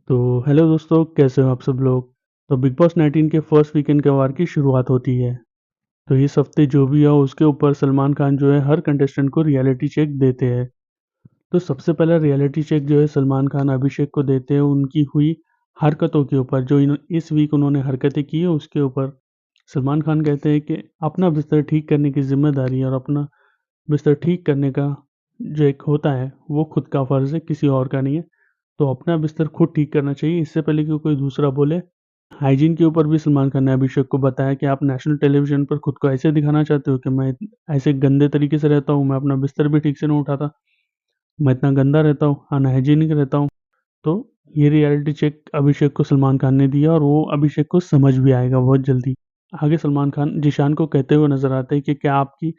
तो हेलो दोस्तों, कैसे हो आप सब लोग। तो बिग बॉस 19 के फर्स्ट वीकेंड के वार की शुरुआत होती है। तो इस हफ्ते जो भी हो उसके ऊपर सलमान खान जो है हर कंटेस्टेंट को रियलिटी चेक देते हैं। तो सबसे पहला रियलिटी चेक जो है सलमान खान अभिषेक को देते हैं उनकी हुई हरकतों के ऊपर, जो इस वीक उन्होंने हरकतें की है उसके ऊपर। सलमान खान कहते हैं कि अपना बिस्तर ठीक करने की जिम्मेदारी और अपना बिस्तर ठीक करने का जो एक होता है वो खुद का फ़र्ज़ है, किसी और का नहीं है। तो अपना बिस्तर खुद ठीक करना चाहिए इससे पहले कि कोई दूसरा बोले। हाइजीन के ऊपर भी सलमान खान ने अभिषेक को बताया कि आप नेशनल टेलीविज़न पर खुद को ऐसे दिखाना चाहते हो कि मैं ऐसे गंदे तरीके से रहता हूँ, मैं अपना बिस्तर भी ठीक से नहीं उठाता, मैं इतना गंदा रहता हूँ, अनहाइजीनिक रहता हूँ। तो ये रियलिटी चेक अभिषेक को सलमान खान ने दिया और वो अभिषेक को समझ भी आएगा बहुत जल्दी। आगे सलमान खान जिशान को कहते हुए नज़र आते हैं कि क्या आपकी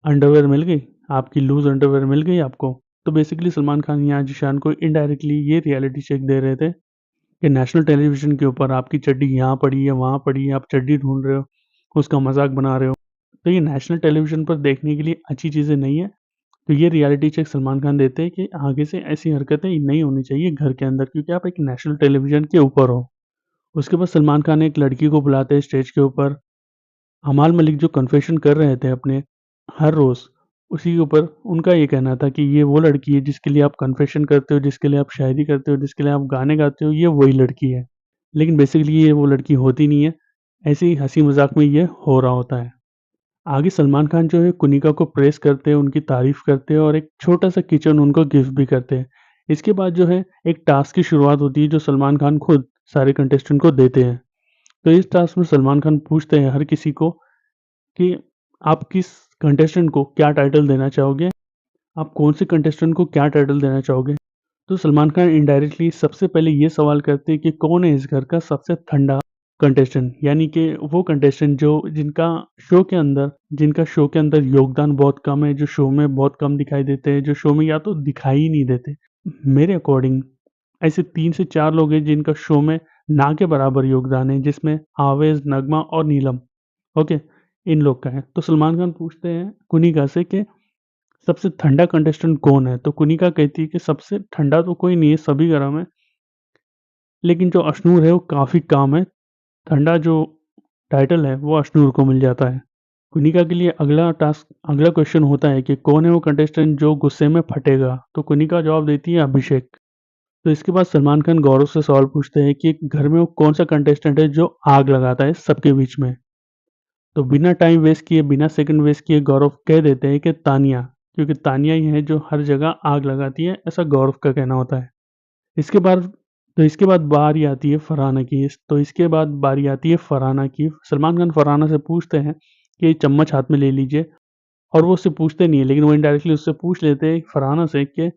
अंडरवियर मिल गई? आपकी लूज़ अंडरवियर मिल गई आपको? तो बेसिकली सलमान खान यहाँ जिशान को इनडायरेक्टली ये रियलिटी चेक दे रहे थे कि नेशनल टेलीविज़न के ऊपर आपकी चड्डी यहाँ पड़ी है, वहाँ पड़ी है, आप चड्डी ढूँढ रहे हो, उसका मज़ाक बना रहे हो। तो ये नेशनल टेलीविज़न पर देखने के लिए अच्छी चीज़ें नहीं है। तो ये रियलिटी चेक सलमान खान देते हैं कि आगे से ऐसी हरकतें नहीं होनी चाहिए घर के अंदर, क्योंकि आप एक नेशनल टेलीविज़न के ऊपर हो। उसके बाद सलमान खान एक लड़की को बुलाते हैं स्टेज के ऊपर। हमाल मलिक जो कन्फेशन कर रहे थे अपने हर रोज़, उसी के ऊपर उनका ये कहना था कि ये वो लड़की है जिसके लिए आप कन्फेशन करते हो, जिसके लिए आप शायरी करते हो, जिसके लिए आप गाने गाते हो, ये वही लड़की है। लेकिन बेसिकली ये वो लड़की होती नहीं है, ऐसे ही हँसी-मज़ाक में ये हो रहा होता है। आगे सलमान खान जो है कुनिका को प्रेज़ करते हैं, उनकी तारीफ़ करते हैं और एक छोटा-सा किचन उनको गिफ्ट भी करते हैं। इसके बाद जो है एक टास्क की शुरुआत होती है जो सलमान खान खुद सारे कंटेस्टेंट को देते हैं। तो इस टास्क में सलमान खान पूछते हैं हर किसी को कि आप किस कंटेस्टेंट को क्या टाइटल देना चाहोगे? आप कौन-से कंटेस्टेंट को क्या टाइटल देना चाहोगे? तो सलमान खान इनडायरेक्टली सबसे पहले ये सवाल करते हैं कि कौन है इस घर का सबसे ठंडा कंटेस्टेंट? यानी कि वो कंटेस्टेंट जो जिनका शो के अंदर योगदान बहुत कम है, जो शो में बहुत कम दिखाई देते हैं, जो शो में या तो दिखाई ही नहीं देते। मेरे अकॉर्डिंग ऐसे 3 से 4 लोग हैं जिनका शो में ना के बराबर योगदान है, जिसमें आवेश, नगमा और नीलम, ओके, इन लोग का है। तो सलमान खान पूछते हैं कुनिका से कि सबसे ठंडा कंटेस्टेंट कौन है? तो कुनिका कहती है कि सबसे ठंडा तो कोई नहीं है, सभी गरम है, लेकिन जो अशनूर है वो काफ़ी काम है, ठंडा जो टाइटल है वो अशनूर को मिल जाता है। कुनिका के लिए अगला क्वेश्चन होता है कि कौन है वो कंटेस्टेंट जो गुस्से में फटेगा? तो कुनिका जवाब देती है अभिषेक। तो इसके बाद सलमान खान गौरव से सवाल पूछते हैं कि घर में वो कौन-सा कंटेस्टेंट है जो आग लगाता है सबके बीच में? तो बिना टाइम वेस्ट किए, बिना सेकंड वेस्ट किए गौरव कह देते हैं कि तानिया, क्योंकि तानिया ही है जो हर जगह आग लगाती है, ऐसा गौरव का कहना होता है। इसके बाद इसके बाद बारी आती है फरहाना की। तो इसके बाद बारी आती है फरहाना की। सलमान खान फरहाना से पूछते हैं कि चम्मच हाथ में ले लीजिए, और वो उससे पूछते नहीं है, लेकिन वो इनडायरेक्टली उससे पूछ लेते हैं फरहाना से कि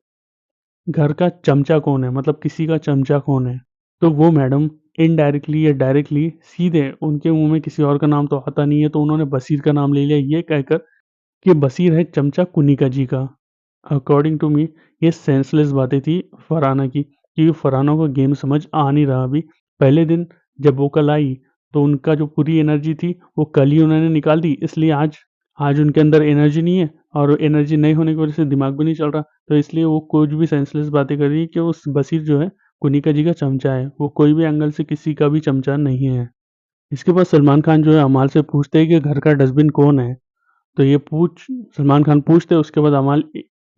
घर का चमचा कौन है? मतलब किसी का चमचा कौन है? तो वो मैडम इनडायरेक्टली या डायरेक्टली सीधे उनके मुँह में किसी और का नाम तो आता नहीं है, तो उन्होंने बशीर का नाम ले लिया ये कहकर कि बशीर है चमचा कुनिका जी का। अकॉर्डिंग टू मी ये सेंसलेस बातें थी फरहाना की, क्योंकि फरहाना को गेम समझ आ नहीं रहा अभी। पहले दिन जब वो कल आई, तो उनका जो पूरी एनर्जी थी वो कल ही उन्होंने निकाल दी, इसलिए आज उनके अंदर एनर्जी नहीं है, और एनर्जी नहीं होने की वज़ह से दिमाग भी नहीं चल रहा। तो इसलिए वो कुछ भी सेंसलेस बातें कर रही है कि उस बशीर जो है कुनिका जी का चमचा है, वो कोई भी एंगल से किसी का भी चमचा नहीं है। इसके बाद सलमान खान जो है अमाल से पूछते हैं कि घर का डस्टबिन कौन है? तो ये पूछ सलमान खान पूछते हैं, उसके बाद अमाल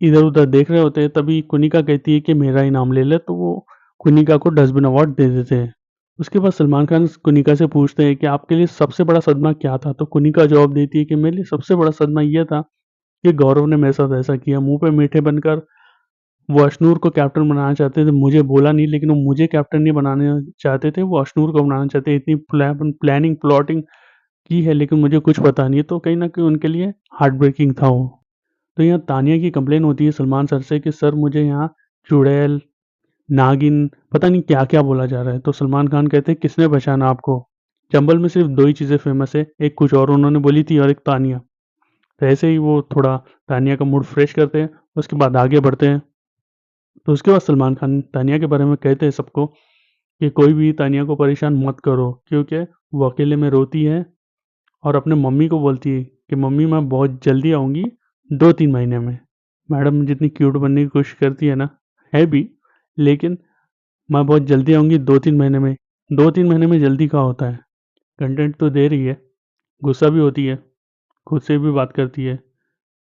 इधर-उधर देख रहे होते हैं, तभी कुनिका कहती है कि मेरा ही नाम ले ले, तो वो कुनिका को डस्टबिन अवार्ड दे देते हैं। उसके बाद सलमान खान कुनिका से पूछते हैं कि आपके लिए सबसे बड़ा सदमा क्या था? तो कुनिका जवाब देती है कि मेरे लिए सबसे बड़ा सदमा ये था कि गौरव ने मेरे साथ ऐसा किया। मुँह पे मीठे बनकर वो अशनूर को कैप्टन बनाना चाहते थे, मुझे बोला नहीं, लेकिन वो मुझे कैप्टन नहीं बनाना चाहते थे, वो अशनूर को बनाना चाहते, इतनी प्लानिंग प्लॉटिंग की है, लेकिन मुझे कुछ पता नहीं है, तो कहीं न कहीं उनके लिए हार्ट ब्रेकिंग था वो। तो यहाँ तानिया की कंप्लेन होती है सलमान सर से कि सर मुझे यहाँ चुड़ैल, नागिन, पता नहीं क्या-क्या बोला जा रहा है। तो सलमान खान कहते हैं किसने पहचाना आपको? चंबल में सिर्फ़ 2 ही चीज़ें फ़ेमस है, एक कुछ और उन्होंने बोली थी और एक तानिया। तो ऐसे ही वो थोड़ा तानिया का मूड फ्रेश करते हैं, उसके बाद आगे बढ़ते हैं। तो उसके बाद सलमान खान तानिया के बारे में कहते हैं सबको कि कोई भी तानिया को परेशान मत करो, क्योंकि वो अकेले में रोती है और अपने मम्मी को बोलती है कि मम्मी मैं बहुत जल्दी आऊँगी 2-3 महीने में। मैडम जितनी क्यूट बनने की कोशिश करती है ना, है भी, लेकिन मैं बहुत जल्दी आऊँगी 2-3 महीने में। 2-3 महीने में जल्दी कहाँ होता है? कंटेंट तो दे रही है, गुस्सा भी होती है, खुद से भी बात करती है,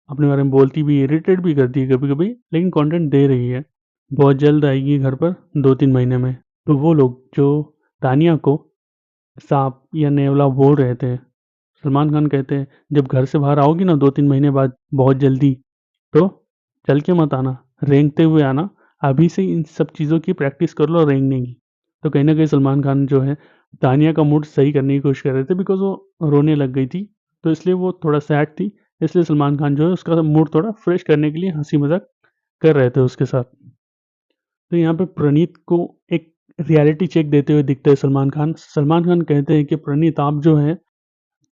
अपने बारे में बोलती भी है, इरिटेट भी करती है कभी-कभी, लेकिन कंटेंट दे रही है। बहुत जल्द आएगी घर पर 2-3 महीने में। तो वो लोग जो तानिया को सांप या नेवला बोल रहे थे, सलमान खान कहते हैं, "जब घर से बाहर आओगी ना 2-3 महीने बाद बहुत जल्दी, तो चल के मत आना, रेंगते हुए आना, अभी से इन सब चीज़ों की प्रैक्टिस कर लो रेंगने की।" तो कहीं न कहीं सलमान खान जो है, तानिया का मूड सही करने की कोशिश कर रहे थे बिकॉज़ वो रोने लग गई थी, तो इसलिए वो थोड़ा सैड थी, इसलिए सलमान खान जो है उसका मूड थोड़ा फ्रेश करने के लिए हँसी-मज़ाक कर रहे थे उसके साथ। तो यहाँ पे प्रणीत को एक रियलिटी चेक देते हुए दिखते हैं सलमान खान। सलमान खान कहते हैं कि प्रणीत आप जो है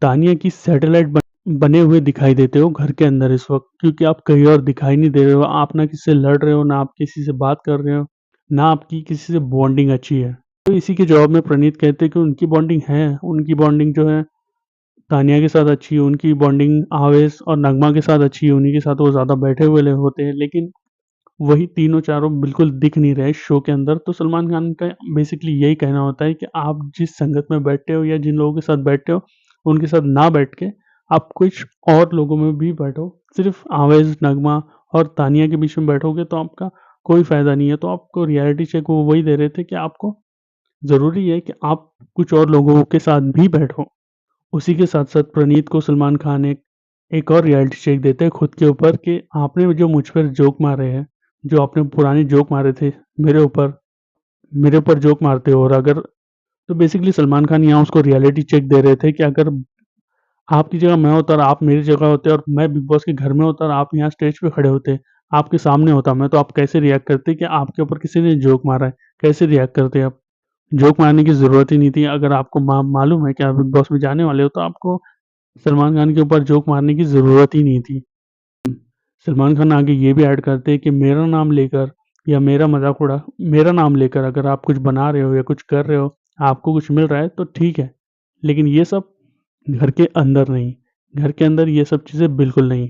तानिया की सैटेलाइट बने हुए दिखाई देते हो घर के अंदर इस वक़्त, क्योंकि आप कहीं और दिखाई नहीं दे रहे हो। आप ना किसी से लड़ रहे हो, ना आप किसी से बात कर रहे हो, ना आपकी किसी से बॉन्डिंग अच्छी है। तो इसी के जवाब में प्रणीत कहते हैं कि उनकी बॉन्डिंग है, उनकी बॉन्डिंग जो है तानिया के साथ अच्छी है, उनकी बॉन्डिंग आवेश और नगमा के साथ अच्छी है, उन्हीं के साथ वो ज़्यादा बैठे हुए होते हैं। लेकिन वही तीनों चारों बिल्कुल दिख नहीं रहे शो के अंदर। तो सलमान खान का बेसिकली यही कहना होता है कि आप जिस संगत में बैठते हो या जिन लोगों के साथ बैठते हो, उनके साथ ना बैठ के आप कुछ और लोगों में भी बैठो। सिर्फ़ आवेश, नगमा और तानिया के बीच में बैठोगे तो आपका कोई फ़ायदा नहीं है। तो आपको रियलिटी चेक वो वही दे रहे थे कि आपको ज़रूरी है कि आप कुछ और लोगों के साथ भी बैठो। उसी के साथ-साथ प्रणीत को सलमान खान एक और रियलिटी चेक देते हैं खुद के ऊपर कि आपने जो मुझ पर जोक मारे हैं, जो आपने पुराने जोक मारे थे मेरे ऊपर मेरे ऊपर जोक मारते हो और अगर तो बेसिकली सलमान खान यहाँ उसको रियलिटी चेक दे रहे थे कि अगर आपकी जगह मैं होता और आप मेरी जगह होते और मैं बिग बॉस के घर में होता और आप यहाँ स्टेज पे खड़े होते, आपके सामने होता मैं, तो आप कैसे रिएक्ट करते कि आपके ऊपर किसी ने जोक मारा है? कैसे रिएक्ट करते आप? जोक मारने की ज़रूरत ही नहीं थी। अगर आपको मालूम है कि आप बिग बॉस में जाने वाले हो, तो आपको सलमान खान के ऊपर जोक मारने की ज़रूरत ही नहीं थी। सलमान खान आगे ये भी ऐड करते हैं कि मेरा नाम लेकर या मेरा नाम लेकर अगर आप कुछ बना रहे हो या कुछ कर रहे हो, आपको कुछ मिल रहा है तो ठीक है, लेकिन ये सब घर के अंदर नहीं। घर के अंदर ये सब चीज़ें बिल्कुल नहीं।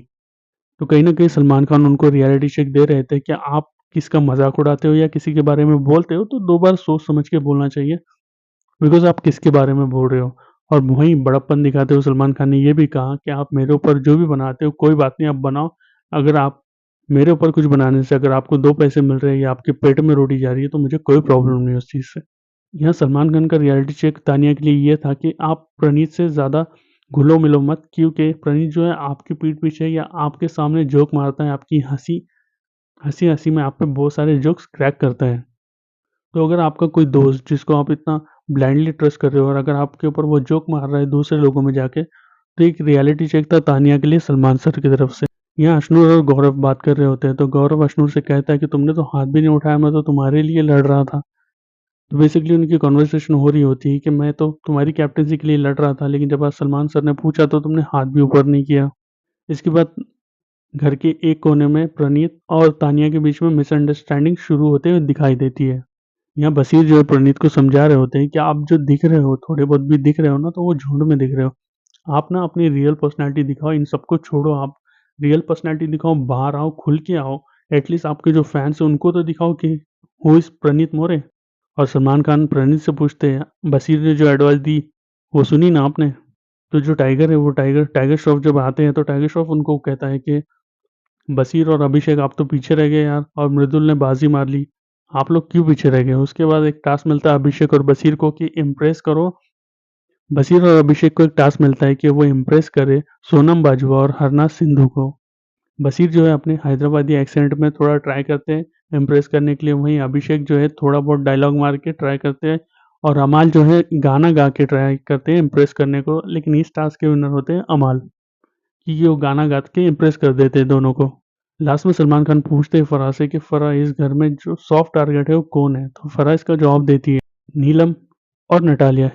तो कहीं न कहीं सलमान खान उनको रियलिटी चेक दे रहे थे कि आप किसका मज़ाक उड़ाते हो या किसी के बारे में बोलते हो तो 2 बार सोच समझ के बोलना चाहिए, बिकॉज़ आप किसके बारे में बोल रहे हो। और वहीं बड़प्पन दिखाते हुए सलमान खान ने ये भी कहा कि आप मेरे ऊपर जो भी बनाते हो कोई बात नहीं आप बनाओ। अगर आप मेरे ऊपर कुछ बनाने से अगर आपको 2 पैसे मिल रहे हैं या आपके पेट में रोटी जा रही है तो मुझे कोई प्रॉब्लम नहीं है उस चीज़ से। यहाँ सलमान खान का रियलिटी चेक तानिया के लिए ये था कि आप प्रणीत से ज़्यादा घुलो-मिलो मत, क्योंकि प्रणीत जो है आपकी पीठ पीछे या आपके सामने जोक मारता है, आपकी हँसी-हँसी में आप पे बहुत सारे जोक्स क्रैक करता है। तो अगर आपका कोई दोस्त जिसको आप इतना ब्लाइंडली ट्रस्ट कर रहे हो और अगर आपके ऊपर वो जोक मार रहा है दूसरे लोगों में जाके, तो एक रियलिटी चेक था तानिया के लिए सलमान सर की तरफ से। यहाँ अशनूर और गौरव बात कर रहे होते हैं, तो गौरव अशनूर से कहता है कि तुमने तो हाथ भी नहीं उठाया, मैं तो तुम्हारे लिए लड़ रहा था। तो बेसिकली उनकी कन्वर्सेशन हो रही होती है कि मैं तो तुम्हारी कैप्टेंसी के लिए लड़ रहा था, लेकिन जब आज सलमान सर ने पूछा तो तुमने हाथ भी ऊपर नहीं किया। इसके बाद घर के एक कोने में प्रणीत और तानिया के बीच में मिसअंडरस्टैंडिंग शुरू होते हुए दिखाई देती है। यहाँ बशीर जो है प्रणीत को समझा रहे होते हैं कि आप जो दिख रहे हो, थोड़े बहुत भी दिख रहे हो ना, तो वो झुंड में दिख रहे हो। आप ना अपनी रियल पर्सनैलिटी दिखाओ, इन सबको छोड़ो, आप रियल पर्सनैलिटी दिखाओ, बाहर आओ, खुल के आओ। एटलीस्ट आपके जो फैन्स हैं उनको तो दिखाओ कि हू इज़ प्रणीत मोरे। और सलमान खान प्रणीत से पूछते हैं, बशीर ने जो एडवाइस दी, वो सुनी ना आपने? तो जो टाइगर है वो टाइगर टाइगर श्रॉफ जब आते हैं तो टाइगर श्रॉफ उनको कहता है कि बशीर और अभिषेक आप तो पीछे रह गए यार और मृदुल ने बाजी मार ली। आप लोग क्यों पीछे रह गए? उसके बाद एक टास्क मिलता है अभिषेक और बशीर को कि इम्प्रेस करो। बशीर और अभिषेक को एक टास्क मिलता है कि वो इम्प्रेस करे सोनम बाजवा और हरनाथ सिंधु को। बशीर जो है अपने हैदराबादी एक्सेंट में थोड़ा ट्राई करते हैं इम्प्रेस करने के लिए, वहीं अभिषेक जो है थोड़ा बहुत डायलॉग मार के ट्राई करते हैं और अमाल जो है गाना गा के ट्राई करते हैं इम्प्रेस करने को। लेकिन इस टास्क के विनर होते हैं अमाल, क्योंकि वो गाना गा के इम्प्रेस कर देते हैं दोनों को। लास्ट में सलमान खान पूछते हैं फराह से कि फराह इस घर में जो सॉफ्ट टारगेट है वो कौन है? तो फराह इसका जवाब देती है नीलम और नटालिया।